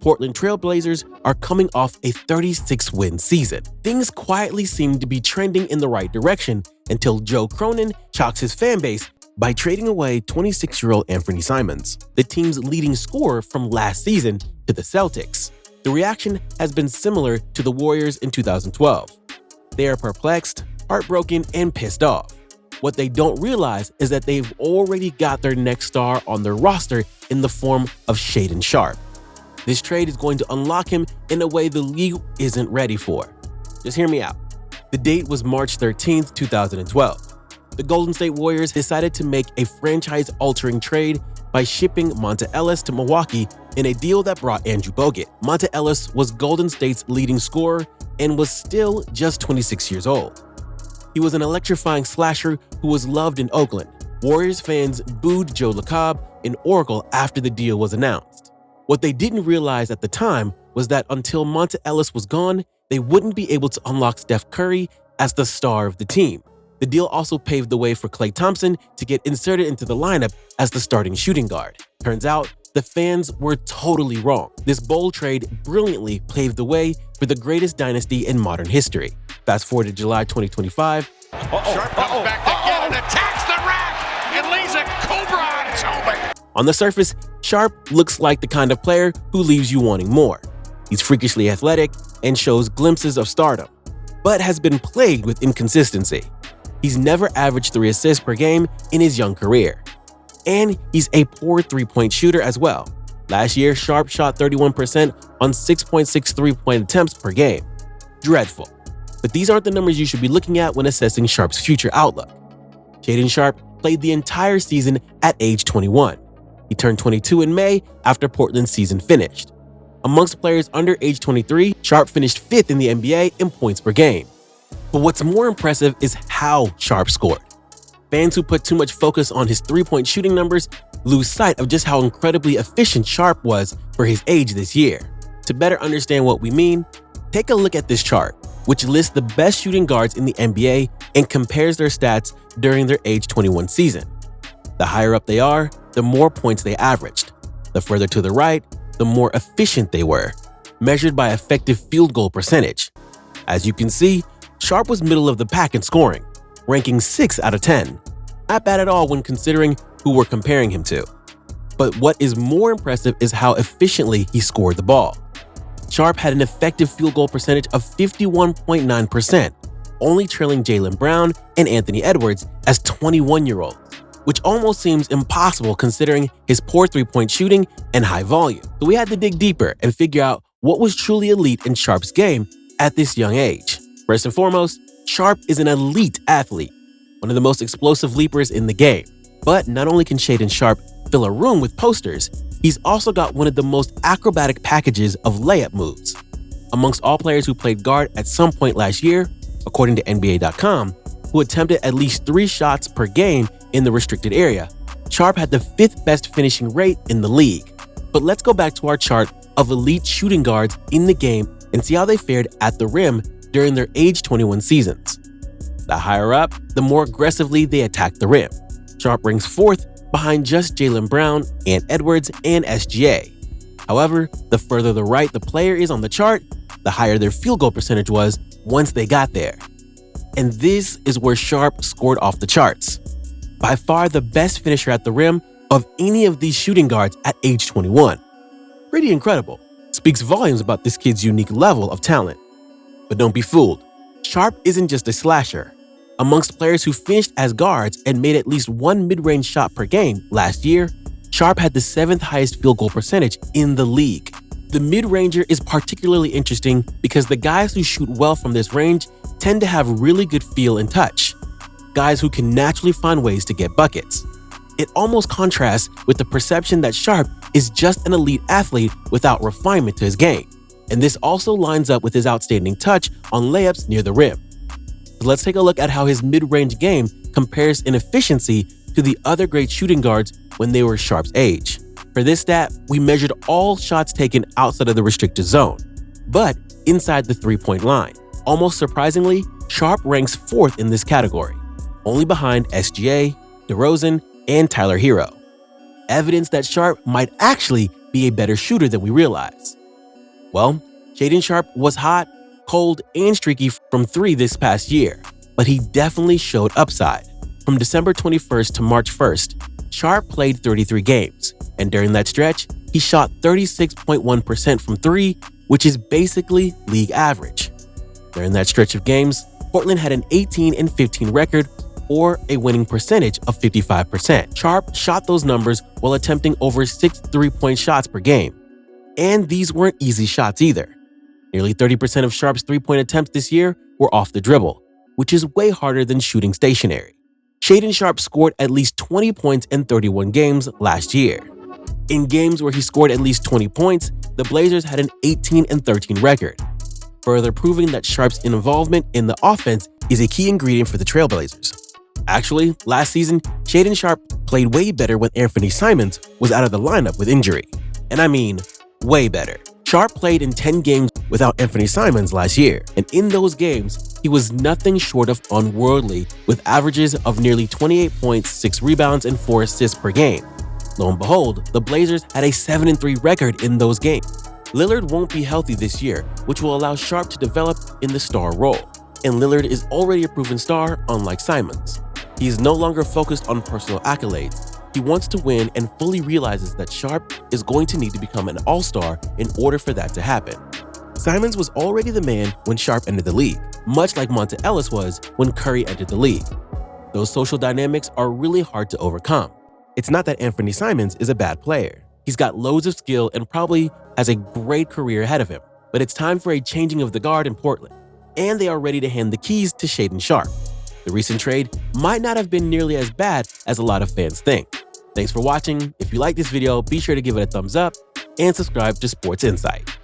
Portland Trail Blazers are coming off a 36-win season. Things quietly seem to be trending in the right direction until Joe Cronin shocks his fan base by trading away 26-year-old Anfernee Simons, the team's leading scorer from last season, to the Celtics. The reaction has been similar to the Warriors in 2012. They are perplexed, heartbroken, and pissed off. What they don't realize is that they've already got their next star on their roster in the form of Shaedon Sharpe. This trade is going to unlock him in a way the league isn't ready for. Just hear me out. The date was March 13th, 2012. The Golden State Warriors decided to make a franchise-altering trade by shipping Monta Ellis to Milwaukee in a deal that brought Andrew Bogut. Monta Ellis was Golden State's leading scorer and was still just 26 years old. He was an electrifying slasher who was loved in Oakland. Warriors fans booed Joe LaCob in Oracle after the deal was announced. What they didn't realize at the time was that until Monta Ellis was gone, they wouldn't be able to unlock Steph Curry as the star of the team. The deal also paved the way for Klay Thompson to get inserted into the lineup as the starting shooting guard. Turns out, the fans were totally wrong. This bold trade brilliantly paved the way for the greatest dynasty in modern history. Fast forward to July 2025. Sharpe comes back again and attacks the rack and lays a cobra on Tobin. On the surface, Sharpe looks like the kind of player who leaves you wanting more. He's freakishly athletic and shows glimpses of stardom, but has been plagued with inconsistency. He's never averaged 3 assists per game in his young career. And he's a poor three-point shooter as well. Last year, Sharpe shot 31% on 6.6 three-point attempts per game. Dreadful. But these aren't the numbers you should be looking at when assessing Sharpe's future outlook. Shaedon Sharpe played the entire season at age 21. He turned 22 in May after Portland's season finished. Amongst players under age 23, Sharpe finished 5th in the NBA in points per game. But what's more impressive is how Sharpe scored. Fans who put too much focus on his three-point shooting numbers lose sight of just how incredibly efficient Sharpe was for his age this year. To better understand what we mean, take a look at this chart, which lists the best shooting guards in the NBA and compares their stats during their age 21 season. The higher up they are, the more points they averaged. The further to the right, the more efficient they were, measured by effective field goal percentage. As you can see, Sharpe was middle of the pack in scoring, ranking 6 out of 10. Not bad at all when considering who we're comparing him to. But what is more impressive is how efficiently he scored the ball. Sharpe had an effective field goal percentage of 51.9%, only trailing Jaylen Brown and Anthony Edwards as 21-year-olds, which almost seems impossible considering his poor three-point shooting and high volume. So we had to dig deeper and figure out what was truly elite in Sharpe's game at this young age. First and foremost, Sharpe is an elite athlete, one of the most explosive leapers in the game. But not only can Shaedon Sharpe fill a room with posters, he's also got one of the most acrobatic packages of layup moves. Amongst all players who played guard at some point last year, according to NBA.com, who attempted at least 3 shots per game in the restricted area, Sharpe had the 5th best finishing rate in the league. But let's go back to our chart of elite shooting guards in the game and see how they fared at the rim during their age 21 seasons. The higher up, the more aggressively they attacked the rim. Sharpe ranks 4th behind just Jaylen Brown, Ant Edwards, and SGA. However, the further the right the player is on the chart, the higher their field goal percentage was once they got there. And this is where Sharpe scored off the charts. By far the best finisher at the rim of any of these shooting guards at age 21. Pretty incredible. Speaks volumes about this kid's unique level of talent. But don't be fooled. Sharpe isn't just a slasher. Amongst players who finished as guards and made at least 1 mid-range shot per game last year, Sharpe had the 7th highest field goal percentage in the league. The mid-ranger is particularly interesting because the guys who shoot well from this range tend to have really good feel and touch. Guys who can naturally find ways to get buckets. It almost contrasts with the perception that Sharpe is just an elite athlete without refinement to his game. And this also lines up with his outstanding touch on layups near the rim. So let's take a look at how his mid-range game compares in efficiency to the other great shooting guards when they were Sharpe's age. For this stat, we measured all shots taken outside of the restricted zone, but inside the three-point line. Almost surprisingly, Sharpe ranks 4th in this category, only behind SGA, DeRozan, and Tyler Hero. Evidence that Sharpe might actually be a better shooter than we realize. Well, Shaedon Sharpe was hot, cold, and streaky from 3 this past year, but he definitely showed upside. From December 21st to March 1st, Sharpe played 33 games, and during that stretch, he shot 36.1% from 3, which is basically league average. During that stretch of games, Portland had an 18-15 record, or a winning percentage of 55%. Sharpe shot those numbers while attempting over 6 3-point shots per game. And these weren't easy shots either. Nearly 30% of Sharpe's 3-point attempts this year were off the dribble, which is way harder than shooting stationary. Shaedon Sharpe scored at least 20 points in 31 games last year. In games where he scored at least 20 points, the Blazers had an 18-13 record, further proving that Sharpe's involvement in the offense is a key ingredient for the Trailblazers. Actually, last season, Shaedon Sharpe played way better when Anfernee Simons was out of the lineup with injury. And I mean, way better. Sharpe played in 10 games without Anfernee Simons last year, and in those games, he was nothing short of unworldly, with averages of nearly 28 points, 6 rebounds, and 4 assists per game. Lo and behold, the Blazers had a 7-3 record in those games. Lillard won't be healthy this year, which will allow Sharpe to develop in the star role. And Lillard is already a proven star, unlike Simons. He is no longer focused on personal accolades. He wants to win and fully realizes that Sharpe is going to need to become an all-star in order for that to happen. Simons was already the man when Sharpe entered the league, much like Monta Ellis was when Curry entered the league. Those social dynamics are really hard to overcome. It's not that Anfernee Simons is a bad player. He's got loads of skill and probably has a great career ahead of him. But it's time for a changing of the guard in Portland, and they are ready to hand the keys to Shaedon Sharpe. The recent trade might not have been nearly as bad as a lot of fans think. Thanks for watching. If you like this video, be sure to give it a thumbs up and subscribe to Sports Insight.